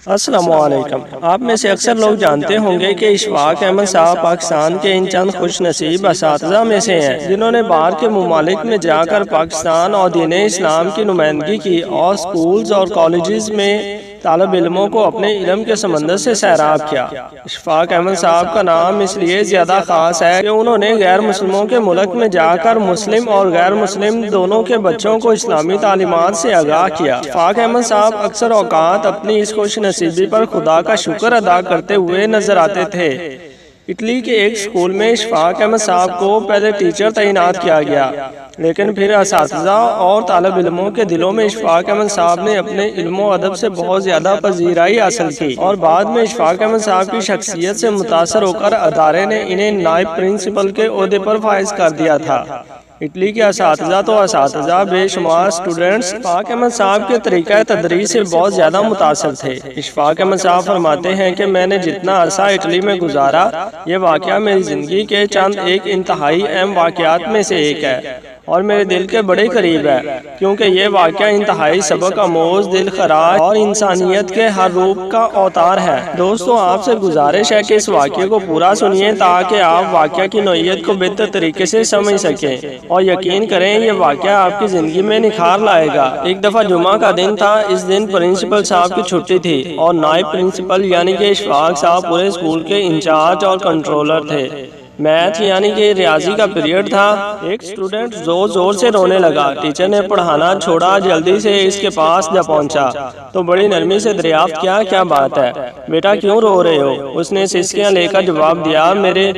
السلام علیکم۔ آپ میں سے اکثر لوگ جانتے ہوں گے کہ اشفاق احمد صاحب پاکستان کے ان چند خوش نصیب اساتذہ میں سے ہیں جنہوں نے باہر کے ممالک میں جا کر پاکستان اور دین اسلام کی نمائندگی کی اور سکولز اور کالجز میں طالب علموں کو اپنے علم کے سمندر سے سیراب کیا۔ اشفاق احمد صاحب کا نام اس لیے زیادہ خاص ہے کہ انہوں نے غیر مسلموں کے ملک میں جا کر مسلم اور غیر مسلم دونوں کے بچوں کو اسلامی تعلیمات سے آگاہ کیا۔ اشفاق احمد صاحب اکثر اوقات اپنی اس خوش نصیبی پر خدا کا شکر ادا کرتے ہوئے نظر آتے تھے۔ اٹلی کے ایک سکول میں اشفاق احمد صاحب کو پہلے ٹیچر تعینات کیا گیا، لیکن پھر اساتذہ اور طالب علموں کے دلوں میں اشفاق احمد صاحب نے اپنے علم و ادب سے بہت زیادہ پذیرائی حاصل کی، اور بعد میں اشفاق احمد صاحب کی شخصیت سے متاثر ہو کر ادارے نے انہیں نائب پرنسپل کے عہدے پر فائز کر دیا تھا۔ اٹلی کے اساتذہ بے شمار اسٹوڈنٹس اشفاق احمد صاحب کے طریقہ تدریس سے بہت زیادہ متاثر تھے۔ اشفاق احمد صاحب فرماتے ہیں کہ میں نے جتنا عرصہ اٹلی میں گزارا، یہ واقعہ میری زندگی کے چند ایک انتہائی اہم واقعات میں سے ایک ہے اور میرے دل کے بڑے قریب ہے، کیونکہ یہ واقعہ انتہائی سبق آموز، دل خراش اور انسانیت کے ہر روپ کا اوتار ہے۔ دوستو، آپ سے گزارش ہے کہ اس واقعے کو پورا سنیے تاکہ آپ واقعہ کی نوعیت کو بہتر طریقے سے سمجھ سکیں، اور یقین کریں یہ واقعہ آپ کی زندگی میں نکھار لائے گا۔ ایک دفعہ جمعہ کا دن تھا۔ اس دن پرنسپل صاحب کی چھٹی تھی اور نائب پرنسپل یعنی کہ اشفاق صاحب پورے اسکول کے انچارج اور کنٹرولر تھے۔ میتھ یعنی کہ ریاضی کا پیریڈ تھا۔ ایک اسٹوڈنٹ زور زور سے رونے لگا۔ ٹیچر نے پڑھانا چھوڑا، جلدی سے اس کے پاس جا پہنچا تو بڑی نرمی سے دریافت کیا، کیا بات ہے بیٹا، کیوں رو رہے ہو؟ اس نے سسکیاں لے کر جواب دیا، میرے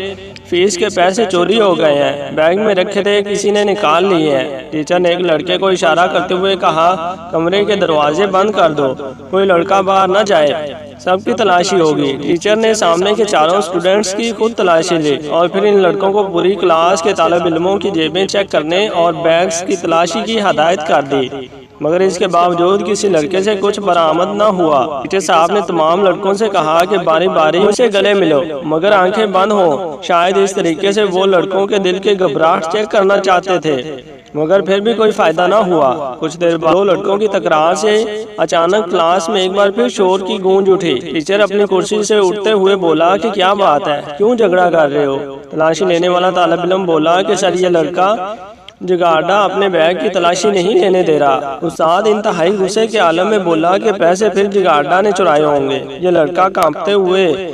فیس کے پیسے چوری ہو گئے ہیں، بیگ میں رکھے تھے، کسی نے نکال لیے ہیں۔ ٹیچر نے ایک لڑکے کو اشارہ کرتے ہوئے کہا، کمرے کے دروازے بند کر دو، کوئی لڑکا باہر نہ جائے، سب کی تلاشی ہوگی۔ ٹیچر نے سامنے کے چاروں اسٹوڈنٹس کی خود تلاشی لی اور پھر ان لڑکوں کو پوری کلاس کے طالب علموں کی جیبیں چیک کرنے اور بیگز کی تلاشی کی ہدایت کر دی، مگر اس کے باوجود کسی لڑکے سے کچھ برآمد نہ ہوا۔ ٹیچر صاحب نے تمام لڑکوں سے کہا کہ باری باری اسے گلے ملو، مگر آنکھیں بند ہوں۔ شاید اس طریقے سے وہ لڑکوں کے دل کے گھبراہٹ چیک کرنا چاہتے تھے، مگر پھر بھی کوئی فائدہ نہ ہوا۔ کچھ دیر بعد دو لڑکوں کی تکرار سے اچانک کلاس میں ایک بار پھر شور کی گونج اٹھی۔ ٹیچر اپنی کرسی سے اٹھتے ہوئے بولا کہ کیا بات ہے، کیوں جھگڑا کر رہے ہو؟ تلاشی لینے والا طالب علم بولا کہ سر، یہ لڑکا جگارڈا اپنے بیگ کی تلاشی نہیں لینے دے رہا۔ استاد انتہائی غصے کے عالم میں بولا کہ پیسے پھر جگارڈا نے چرائے ہوں گے۔ یہ لڑکا کانپتے ہوئے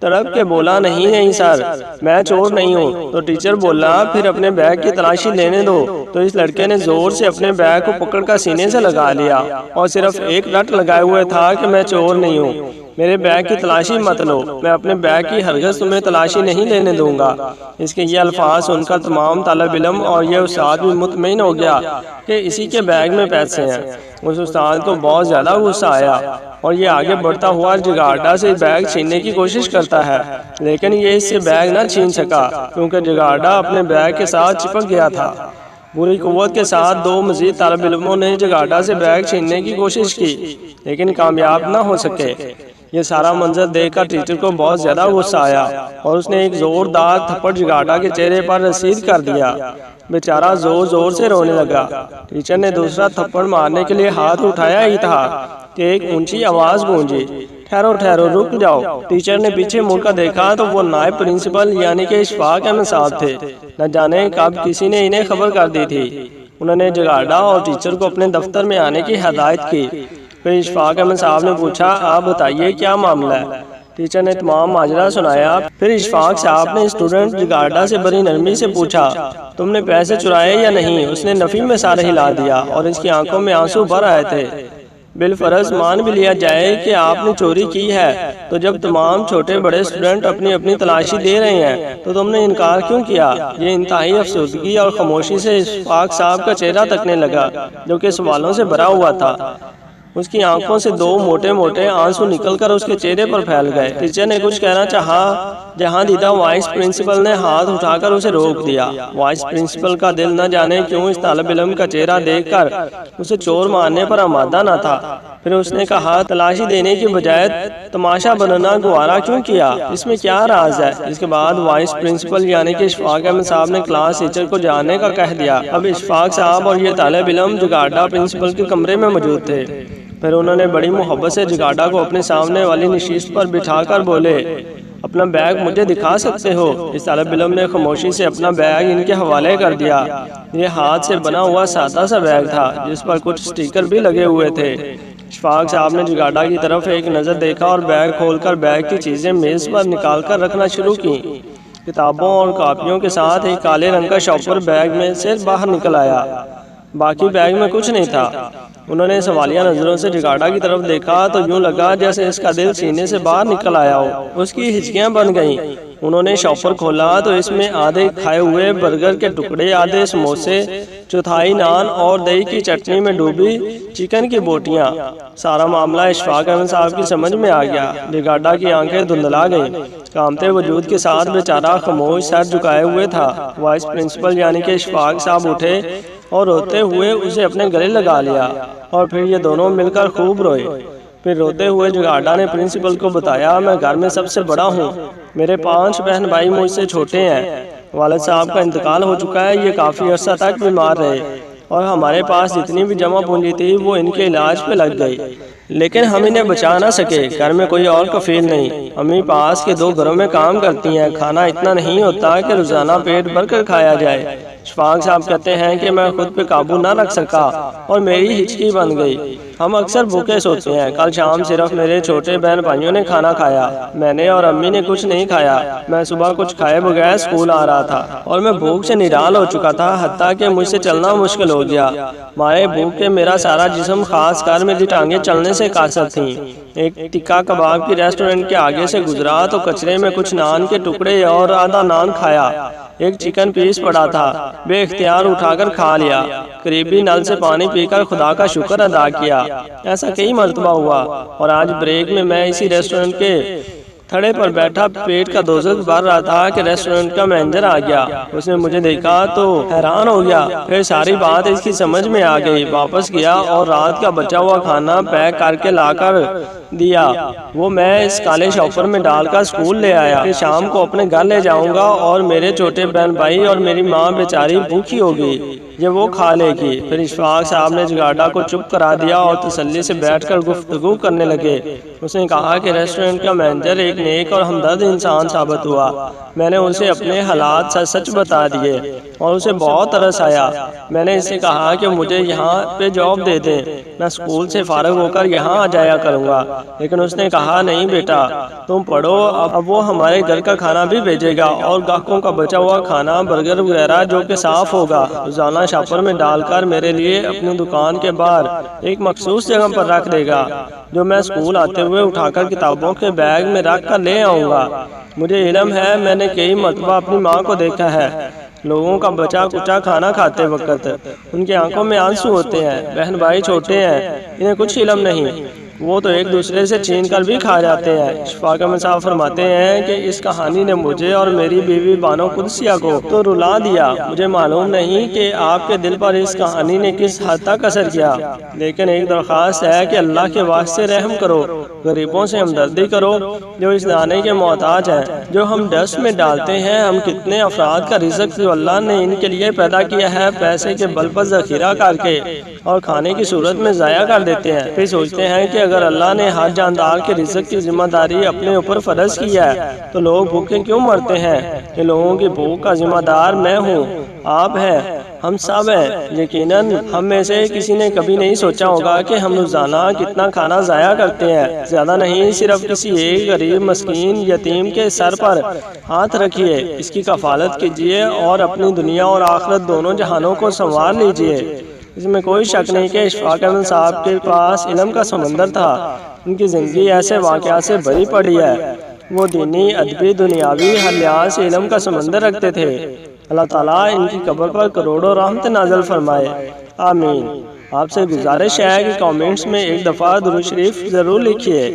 تڑپ کے بولا، نہیں سر، میں چور نہیں ہوں۔ تو ٹیچر بولا، پھر اپنے بیگ کی تلاشی لینے دو۔ تو اس لڑکے نے زور سے اپنے بیگ کو پکڑ کر سینے سے لگا لیا اور صرف ایک رٹ لگائے ہوئے تھا کہ میں چور نہیں ہوں، میرے بیگ کی تلاشی مت لو، میں اپنے بیگ کی ہرگز تمہیں تلاشی نہیں لینے دوں گا۔ اس کے یہ الفاظ سن کر تمام طالب علم اور یہ استاد بھی مطمئن ہو گیا کہ اسی کے بیگ میں پیسے ہیں۔ اس استاد کو بہت زیادہ غصہ آیا اور یہ آگے بڑھتا ہوا جگارڈا سے بیگ چھیننے کی کوشش کرتا ہے، لیکن یہ اس سے بیگ نہ چھین سکا کیونکہ جگارڈا اپنے بیگ کے ساتھ چپک گیا تھا۔ پوری قوت کے ساتھ دو مزید طالب علموں نے جگارڈا سے بیگ چھیننے کی کوشش کی، لیکن کامیاب نہ ہو سکے۔ یہ سارا منظر دیکھ کر ٹیچر کو بہت زیادہ غصہ آیا اور اس نے ایک زوردار تھپڑ جگارڈا کے چہرے پر رسید کر دیا۔ بیچارہ زور زور سے رونے لگا۔ ٹیچر نے دوسرا تھپڑ مارنے کے لیے ہاتھ اٹھایا ہی تھا کہ ایک اونچی آواز گونجی، ٹھہرو، رک جاؤ۔ ٹیچر نے پیچھے مڑ کر دیکھا تو وہ نائب پرنسپل یعنی کہ اشفاق احمد صاحب تھے۔ نہ جانے کب کسی نے انہیں خبر کر دی تھی۔ انہوں نے جگارڈا اور ٹیچر کو اپنے دفتر میں آنے کی ہدایت کی۔ پھر اشفاق احمد صاحب نے پوچھا، آپ بتائیے کیا معاملہ ہے؟ ٹیچر نے تمام ماجرا سنایا۔ پھر اشفاق صاحب نے اسٹوڈنٹ جگارڈا سے بڑی نرمی سے پوچھا، تم نے پیسے چرائے یا نہیں؟ اس نے نفی میں سارے ہلا دیا اور اس کی آنکھوں میں آنسو بھر آئے تھے۔ بالفرض مان بھی لیا جائے کہ آپ نے چوری کی ہے، تو جب تمام چھوٹے بڑے اسٹوڈنٹ اپنی اپنی تلاشی دے رہے ہیں تو تم نے انکار کیوں کیا؟ یہ انتہائی افسردگی اور خاموشی سے اشفاق صاحب کا چہرہ تکنے لگا جو کہ سوالوں سے بھرا ہوا تھا۔ اس کی آنکھوں سے دو موٹے موٹے آنسو نکل کر اس کے چہرے پر پھیل گئے۔ ٹیچر نے کچھ کہنا چاہا، جہاں دیدہ وائس پرنسپل نے ہاتھ اٹھا کر اسے روک دیا۔ وائس پرنسپل کا دل نہ جانے کیوں اس طالب علم کا چہرہ دیکھ کر اسے چور مارنے پر آمادہ نہ تھا۔ پھر اس نے کہا، تلاشی دینے کی بجائے تماشا بننا گوارا کیوں کیا؟ اس میں کیا راز ہے؟ اس کے بعد وائس پرنسپل یعنی کہ اشفاق احمد صاحب نے کلاس ٹیچر کو جانے کا کہہ دیا۔ اب اشفاق صاحب اور یہ طالب علم جگارڈا پرنسپل کے کمرے میں موجود تھے۔ پھر انہوں نے بڑی محبت سے جگاڑا کو اپنے سامنے والی نشست پر بٹھا کر بولے، اپنا بیگ مجھے دکھا سکتے ہو؟ اس طالب علم نے خاموشی سے اپنا بیگ ان کے حوالے کر دیا۔ یہ ہاتھ سے بنا ہوا سادہ سا بیگ تھا جس پر کچھ سٹیکر بھی لگے ہوئے تھے۔ اشفاق صاحب نے جگاڑا کی طرف ایک نظر دیکھا اور بیگ کھول کر بیگ کی چیزیں میز پر نکال کر رکھنا شروع کی۔ کتابوں اور کاپیوں کے ساتھ ایک کالے رنگ کا شاپر بیگ میں سے باہر نکل آیا۔ باقی بیگ میں کچھ نہیں تھا۔ انہوں نے سوالیہ نظروں سے جگاڑا کی طرف دیکھا تو یوں لگا جیسے اس کا دل سینے سے باہر نکل آیا ہو۔ اس کی ہچکیاں بن گئیں۔ انہوں نے شاپر کھولا تو اس میں آدھے کھائے ہوئے برگر کے ٹکڑے، آدھے سموسے، چوتھائی نان اور دہی کی چٹنی میں ڈوبی چکن کی بوٹیاں۔ سارا معاملہ اشفاق احمد صاحب کی سمجھ میں آ گیا۔ جگاڑا کی آنکھیں دھندلا گئیں۔ کامتے وجود کے ساتھ بیچارہ خاموش سر جھکائے ہوئے تھا۔ وائس پرنسپل یعنی کہ اشفاق صاحب اٹھے اور روتے ہوئے اسے اپنے گلے لگا لیا اور پھر یہ دونوں مل کر خوب روئے۔ پھر روتے ہوئے جگاڑا نے پرنسپل کو بتایا، میں گھر میں سب سے بڑا ہوں، میرے 5 بہن بھائی مجھ سے چھوٹے ہیں۔ والد صاحب کا انتقال ہو چکا ہے، یہ کافی عرصہ تک بیمار رہے اور ہمارے پاس جتنی بھی جمع پونجی تھی وہ ان کے علاج پہ لگ گئی، لیکن ہم انہیں بچا نہ سکے۔ گھر میں کوئی اور کفیل نہیں۔ امی پاس کے 2 گھروں میں کام کرتی ہیں، کھانا اتنا نہیں ہوتا کہ روزانہ پیٹ بھر کر کھایا جائے۔ اشفاق صاحب کہتے ہیں کہ میں خود پہ قابو نہ رکھ سکا اور میری ہچکی بن گئی۔ ہم اکثر بھوکے سوتے ہیں۔ کل شام صرف میرے چھوٹے بہن بھائیوں نے کھانا کھایا، میں نے اور امی نے کچھ نہیں کھایا۔ میں صبح کچھ کھائے بغیر اسکول آ رہا تھا اور میں بھوک سے نڈال ہو چکا تھا، حتیٰ کہ مجھ سے چلنا مشکل ہو گیا۔ مارے بھوک کے میرا سارا جسم، خاص کر میری ٹانگیں چلنے سے قاصر تھیں۔ ایک ٹکا کباب کی ریسٹورنٹ کے آگے سے گزرا تو کچرے میں کچھ نان کے ٹکڑے اور آدھا نان کھایا۔ ایک چکن پیس پڑا تھا، بے اختیار اٹھا کر کھا لیا۔ قریبی نل سے پانی پی کر خدا کا شکر ادا کیا۔ ایسا کئی مرتبہ ہوا اور آج بریک میں اسی ریسٹورنٹ کے تھڑے پر بیٹھا پیٹ کا دوزخ بھر رہا تھا کہ ریسٹورنٹ کا مینیجر آ گیا۔ اس نے مجھے دیکھا تو حیران ہو گیا، پھر ساری بات اس کی سمجھ میں آ گئی۔ واپس گیا اور رات کا بچا ہوا کھانا پیک کر کے لا کر دیا، وہ میں اس کالے شاپر میں ڈال کر اسکول لے آیا۔ پھر شام کو اپنے گھر لے جاؤں گا اور میرے چھوٹے بہن بھائی اور میری ماں بیچاری بھوکی ہوگی، یہ وہ کھا لے گی۔ پھر اشفاق صاحب نے جگاڑا کو چپ کرا دیا اور تسلی سے بیٹھ کر گفتگو کرنے لگے۔ اس نے کہا کہ ریسٹورنٹ کا مینیجر ایک نیک اور ہمدرد انسان ثابت ہوا۔ میں نے اسے اپنے حالات سچ بتا دیے اور اسے بہت ترس آیا۔ میں نے اسے کہا کہ مجھے یہاں پہ جاب دے دیں، میں اسکول سے فارغ ہو کر یہاں آ جایا کروں گا، لیکن اس نے کہا نہیں بیٹا تم پڑھو، اب وہ ہمارے گھر کا کھانا بھی بھیجے گا اور گاہکوں کا بچا ہوا کھانا، برگر وغیرہ جو کہ صاف ہوگا، روزانہ شاپر میں ڈال کر میرے لیے اپنی دکان کے باہر ایک مخصوص جگہ پر رکھ دے گا، جو میں اسکول آتے ہوئے اٹھا کر کتابوں کے بیگ میں رکھ کر لے آؤں گا۔ مجھے علم ہے، میں نے کئی مرتبہ اپنی ماں کو دیکھا ہے، لوگوں کا بچا کچا کھانا کھاتے وقت ان کی آنکھوں میں آنسو ہوتے ہیں۔ بہن بھائی چھوٹے ہیں، انہیں کچھ علم نہیں، وہ تو ایک دوسرے سے چھین کر بھی کھا جاتے ہیں۔ اشفاق احمد صاحب فرماتے ہیں کہ اس کہانی نے مجھے اور میری بیوی بانو قدسیہ کو تو رلا دیا۔ مجھے معلوم نہیں کہ آپ کے دل پر اس کہانی نے کس حد تک اثر کیا، لیکن ایک درخواست ہے کہ اللہ کے واسطے رحم کرو، غریبوں سے ہمدردی کرو جو اس دانے کے محتاج ہیں جو ہم ڈسٹ میں ڈالتے ہیں۔ ہم کتنے افراد کا رزق جو اللہ نے ان کے لیے پیدا کیا ہے پیسے کے بل پر ذخیرہ کر کے اور کھانے کی صورت میں ضائع کر دیتے ہیں، پھر سوچتے ہیں کہ اگر اللہ نے ہر جاندار کے رزق کی ذمہ داری اپنے اوپر فرض کی ہے تو لوگ بھوکے کیوں مرتے ہیں؟ کہ لوگوں کی بھوک کا ذمہ دار میں ہوں، آپ ہیں، ہم سب ہیں۔ یقیناً ہم میں سے کسی نے کبھی نہیں سوچا ہوگا کہ ہم روزانہ کتنا کھانا ضائع کرتے ہیں۔ زیادہ نہیں، صرف کسی ایک غریب مسکین یتیم کے سر پر ہاتھ رکھیے، اس کی کفالت کیجیے اور اپنی دنیا اور آخرت دونوں جہانوں کو سنوار لیجیے۔ اس میں کوئی شک نہیں کہ اشفاق احمد صاحب کے پاس علم کا سمندر تھا۔ ان کی زندگی ایسے واقعات سے بھری پڑی ہے۔ وہ دینی، ادبی، دنیاوی ہر لحاظ سے علم کا سمندر رکھتے تھے۔ اللہ تعالیٰ ان کی قبر پر کروڑوں رحمت نازل فرمائے، آمین۔ آپ سے گزارش ہے کہ کامنٹس میں ایک دفعہ درود شریف ضرور لکھیے۔